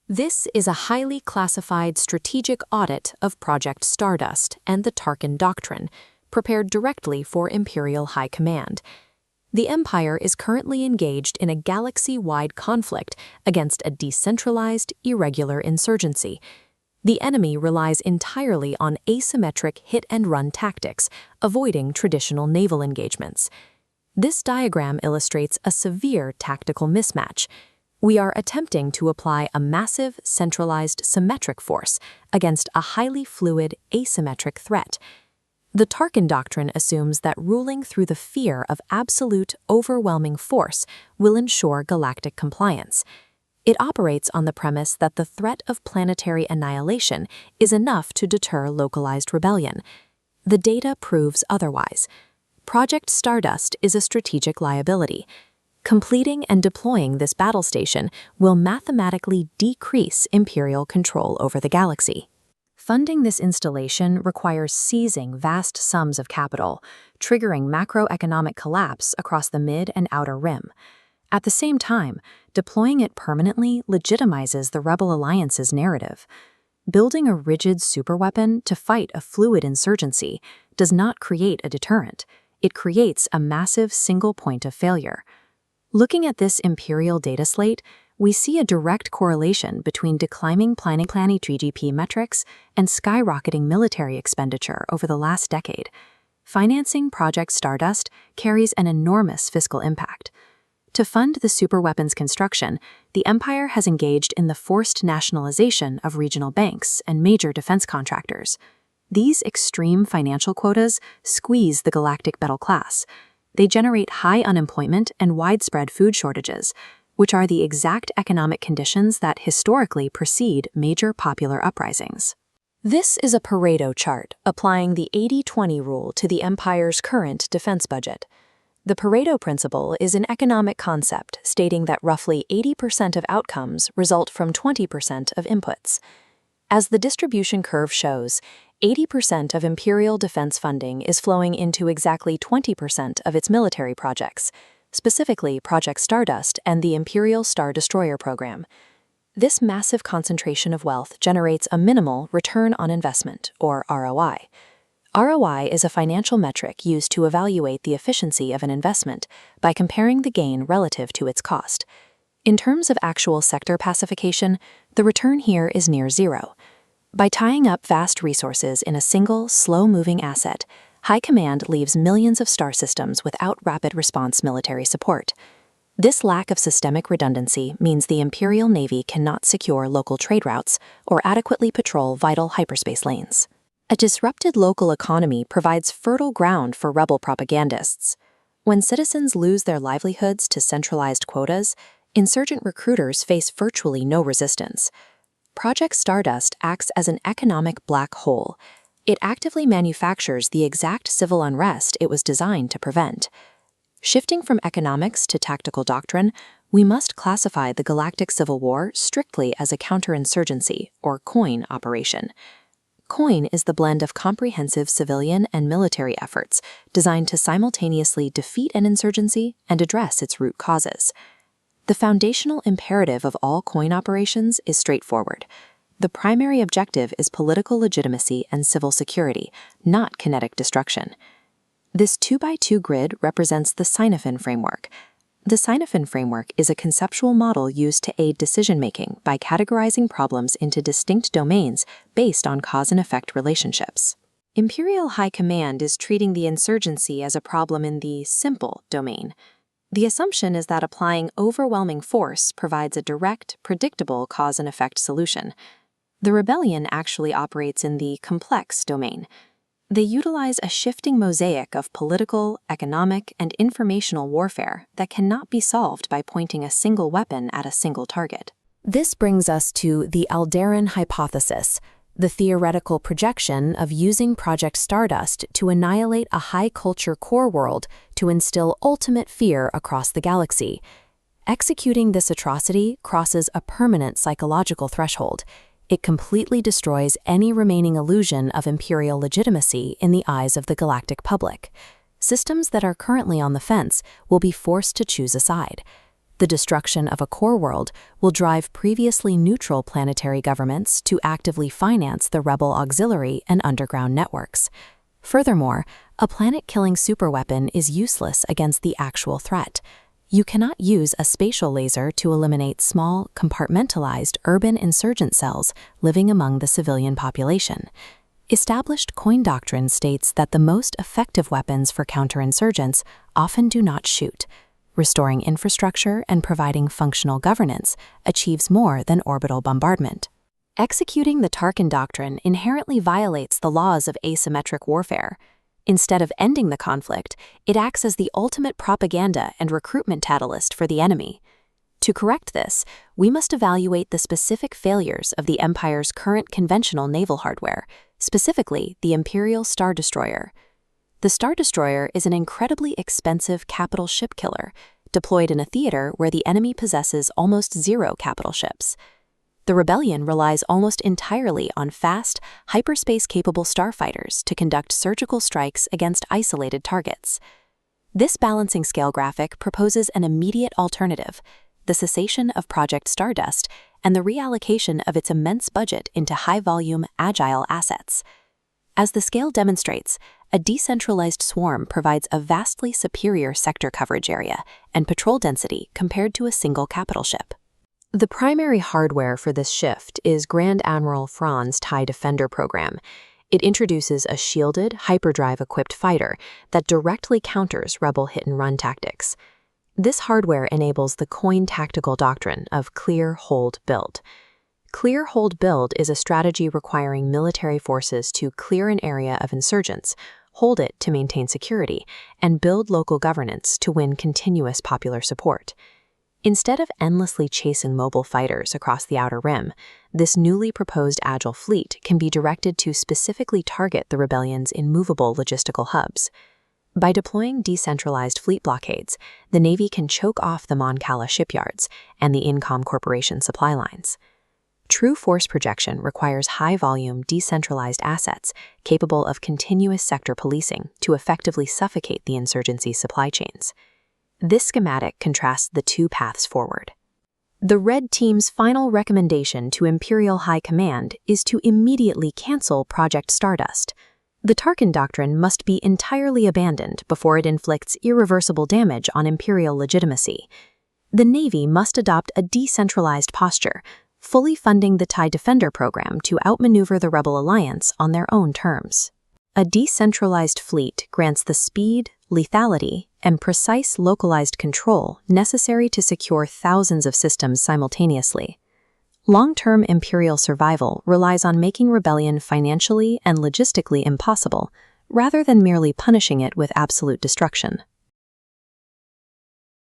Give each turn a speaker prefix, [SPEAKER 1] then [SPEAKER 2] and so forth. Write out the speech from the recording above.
[SPEAKER 1] This is a highly classified strategic audit of Project Stardust and the Tarkin Doctrine, prepared directly for Imperial High Command. The Empire is currently engaged in a galaxy-wide conflict against a decentralized, irregular insurgency. The enemy relies entirely on asymmetric hit-and-run tactics, avoiding traditional naval engagements. This diagram illustrates a severe tactical mismatch. We are attempting to apply a massive, centralized, symmetric force against a highly fluid, asymmetric threat. The Tarkin Doctrine assumes that ruling through the fear of absolute, overwhelming force will ensure galactic compliance. It operates on the premise that the threat of planetary annihilation is enough to deter localized rebellion. The data proves otherwise. Project Stardust is a strategic liability. Completing and deploying this battle station will mathematically decrease Imperial control over the galaxy. Funding this installation requires seizing vast sums of capital, triggering macroeconomic collapse across the mid and outer rim. At the same time, deploying it permanently legitimizes the Rebel Alliance's narrative. Building a rigid superweapon to fight a fluid insurgency does not create a deterrent. It creates a massive single point of failure. Looking at this Imperial data slate, we see a direct correlation between declining planetary GDP metrics and skyrocketing military expenditure over the last decade. Financing Project Stardust carries an enormous fiscal impact. To fund the superweapons construction, the Empire has engaged in the forced nationalization of regional banks and major defense contractors. These extreme financial quotas squeeze the galactic middle class. They generate high unemployment and widespread food shortages, which are the exact economic conditions that historically precede major popular uprisings. This is a Pareto chart applying the 80-20 rule to the Empire's current defense budget. The Pareto principle is an economic concept stating that roughly 80% of outcomes result from 20% of inputs. As the distribution curve shows, 80% of Imperial defense funding is flowing into exactly 20% of its military projects, specifically Project Stardust and the Imperial Star Destroyer program. This massive concentration of wealth generates a minimal return on investment, or ROI. ROI is a financial metric used to evaluate the efficiency of an investment by comparing the gain relative to its cost. In terms of actual sector pacification, the return here is near zero. By tying up vast resources in a single, slow-moving asset, High Command leaves millions of star systems without rapid response military support. This lack of systemic redundancy means the Imperial Navy cannot secure local trade routes or adequately patrol vital hyperspace lanes. A disrupted local economy provides fertile ground for rebel propagandists. When citizens lose their livelihoods to centralized quotas, insurgent recruiters face virtually no resistance. Project Stardust acts as an economic black hole. It actively manufactures the exact civil unrest it was designed to prevent. Shifting from economics to tactical doctrine, we must classify the Galactic Civil War strictly as a counterinsurgency, or COIN operation. COIN is the blend of comprehensive civilian and military efforts designed to simultaneously defeat an insurgency and address its root causes. The foundational imperative of all COIN operations is straightforward. The primary objective is political legitimacy and civil security, not kinetic destruction. This 2x2 grid represents the Sinophen framework. The Sinophen framework is a conceptual model used to aid decision-making by categorizing problems into distinct domains based on cause and effect relationships. Imperial High Command is treating the insurgency as a problem in the simple domain. The assumption is that applying overwhelming force provides a direct, predictable cause and effect solution. The rebellion actually operates in the complex domain. They utilize a shifting mosaic of political, economic, and informational warfare that cannot be solved by pointing a single weapon at a single target. This brings us to the Alderan hypothesis, the theoretical projection of using Project Stardust to annihilate a high-culture core world to instill ultimate fear across the galaxy. Executing this atrocity crosses a permanent psychological threshold. It completely destroys any remaining illusion of imperial legitimacy in the eyes of the galactic public. Systems that are currently on the fence will be forced to choose a side. The destruction of a core world will drive previously neutral planetary governments to actively finance the rebel auxiliary and underground networks. Furthermore, a planet-killing superweapon is useless against the actual threat. You cannot use a spatial laser to eliminate small, compartmentalized urban insurgent cells living among the civilian population. Established coin doctrine states that the most effective weapons for counterinsurgents often do not shoot. Restoring infrastructure and providing functional governance achieves more than orbital bombardment. Executing the Tarkin doctrine inherently violates the laws of asymmetric warfare. Instead of ending the conflict, it acts as the ultimate propaganda and recruitment catalyst for the enemy. To correct this, we must evaluate the specific failures of the Empire's current conventional naval hardware, specifically the Imperial Star Destroyer. The Star Destroyer is an incredibly expensive capital ship killer, deployed in a theater where the enemy possesses almost zero capital ships. The rebellion relies almost entirely on fast, hyperspace-capable starfighters to conduct surgical strikes against isolated targets. This balancing scale graphic proposes an immediate alternative: the cessation of Project Stardust and the reallocation of its immense budget into high-volume, agile assets. As the scale demonstrates, a decentralized swarm provides a vastly superior sector coverage area and patrol density compared to a single capital ship. The primary hardware for this shift is Grand Admiral Thrawn's TIE Defender program. It introduces a shielded, hyperdrive-equipped fighter that directly counters Rebel hit-and-run tactics. This hardware enables the coin tactical doctrine of clear, hold, build. Clear, hold, build is a strategy requiring military forces to clear an area of insurgents, hold it to maintain security, and build local governance to win continuous popular support. Instead of endlessly chasing mobile fighters across the Outer Rim, this newly proposed agile fleet can be directed to specifically target the rebellion's immovable logistical hubs. By deploying decentralized fleet blockades, the Navy can choke off the Mon Cala shipyards and the Incom Corporation supply lines. True force projection requires high-volume, decentralized assets capable of continuous sector policing to effectively suffocate the insurgency's supply chains. This schematic contrasts the two paths forward. The Red Team's final recommendation to Imperial High Command is to immediately cancel Project Stardust. The Tarkin doctrine must be entirely abandoned before it inflicts irreversible damage on Imperial legitimacy. The Navy must adopt a decentralized posture, fully funding the TIE Defender program to outmaneuver the Rebel Alliance on their own terms. A decentralized fleet grants the speed, lethality, and precise localized control necessary to secure thousands of systems simultaneously. Long-term Imperial survival relies on making rebellion financially and logistically impossible, rather than merely punishing it with absolute destruction.